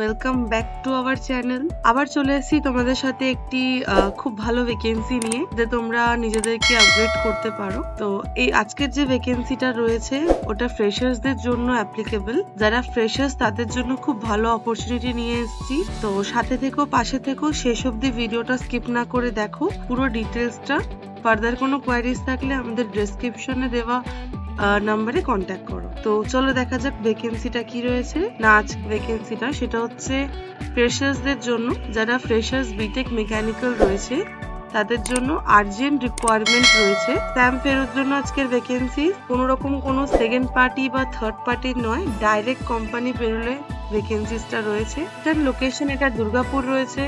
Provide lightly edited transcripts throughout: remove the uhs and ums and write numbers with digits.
Welcome back to our channel. আবার চলে এসেছি তোমাদের সাথে একটি খুব ভালো ভ্যাকেন্সি নিয়ে, যে তোমরা নিজেদেরকে আপগ্রেড করতে পারো। তো এই আজকের যে ভ্যাকেন্সিটা রয়েছে ওটা ফ্রেশার্সদের জন্য অ্যাপ্লিকেবল। যারা ফ্রেশার্স তাদের জন্য খুব ভালো অপরচুনিটি নিয়ে এসেছি। তো সাথে থেকো, পাশে থেকো, শেষ অবধি ভিডিওটা স্কিপ না করে দেখো পুরো ডিটেলসটা। ফার্দার কোনো কোয়ারিজ থাকলে আমাদের ডেসক্রিপশনে দেওয়া নাম্বারে কন্ট্যাক্ট করো। তো চলো দেখা যাক ভ্যাকেন্সিটা কি রয়েছে। না, আজকে ভ্যাকেন্সিটা সেটা হচ্ছে ফ্রেশার্সদের জন্য। যারা ফ্রেশার্স বিটেক মেকানিক্যাল রয়েছে তাদের জন্য আর্জেন্ট রিকোয়ারমেন্ট রয়েছে। স্ট্যাম্প ফেরোর জন্য আজকের ভ্যাকেন্সি কোনো রকম কোনো সেকেন্ড পার্টি বা থার্ড পার্টির নয়, ডাইরেক্ট কোম্পানি বেরোলে ভ্যাকেন্সিসটা রয়েছে। এটার লোকেশন এটা দুর্গাপুর রয়েছে।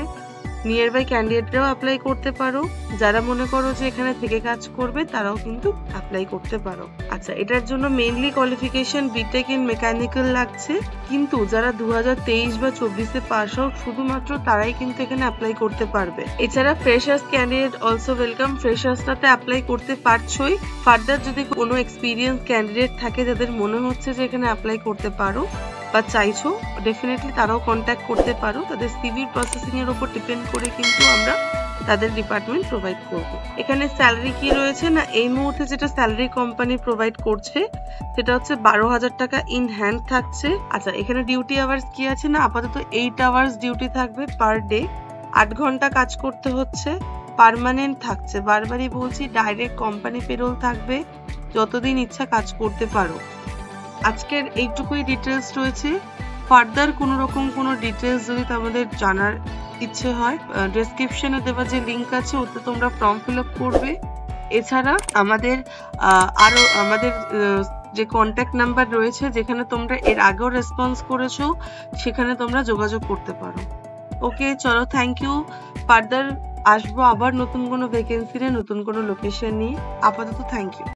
নিয়ার বাই ক্যান্ডিডেটরাও অ্যাপ্লাই করতে পারো। যারা মনে করো যে এখানে থেকে কাজ করবে তারাও কিন্তু অ্যাপ্লাই করতে পারো। আচ্ছা, এটার জন্য mainly qualification BTech in mechanical লাগছে, কিন্তু যারা 2023 বা 24-এ পাস আউট শুধুমাত্র তারাই কিন্তু এখানে অ্যাপ্লাই করতে পারবে। এছাড়া ফ্রেশার্স ক্যান্ডিডেট অলসো ওয়েলকাম। ফ্রেশার্সটাতে অ্যাপ্লাই করতে পারছোই। ফার্দার যদি কোনো এক্সপিরিয়েন্স ক্যান্ডিডেট থাকে যাদের মনে হচ্ছে যে এখানে অ্যাপ্লাই করতে পারো বা চাইছো, ডেফিনেটলি তারাও কন্ট্যাক্ট করতে পারো। তাদের সিভির প্রসেসিং এর উপর ডিপেন্ড করে কিন্তু আমরা তাদের ডিপার্টমেন্ট প্রোভাইড করব। এখানে স্যালারি কি রয়েছে না, এই মুহূর্তে যেটা স্যালারি কোম্পানি প্রোভাইড করছে সেটা হচ্ছে 12,000 টাকা ইন হ্যান্ড থাকছে। আচ্ছা, এখানে ডিউটি আওয়ার্স কি আছে না, আপাতত 8 আওয়ার্স ডিউটি থাকবে পার ডে। 8 ঘন্টা কাজ করতে হচ্ছে। পার্মানেন্ট থাকছে, বারবারই বলছি, ডাইরেক্ট কোম্পানি পেরোল থাকবে, যতদিন ইচ্ছা কাজ করতে পারো। আজকের এইটুকুই ডিটেলস রয়েছে। ফার্দার কোনো রকম কোনো ডিটেলস যদি তোমাদের জানার ইচ্ছে হয়, ডেসক্রিপশনে দেওয়া যে লিঙ্ক আছে ওতে তোমরা ফর্ম ফিল আপ করবে। এছাড়া আমাদের যে কন্ট্যাক্ট নাম্বার রয়েছে, যেখানে তোমরা এর আগেও রেসপন্স করেছো, সেখানে তোমরা যোগাযোগ করতে পারো। ওকে, চলো, থ্যাংক ইউ। ফার্দার আসবো আবার নতুন কোনো ভ্যাকেন্সি নিয়ে, নতুন কোনো লোকেশন নিয়ে। আপাতত থ্যাংক ইউ।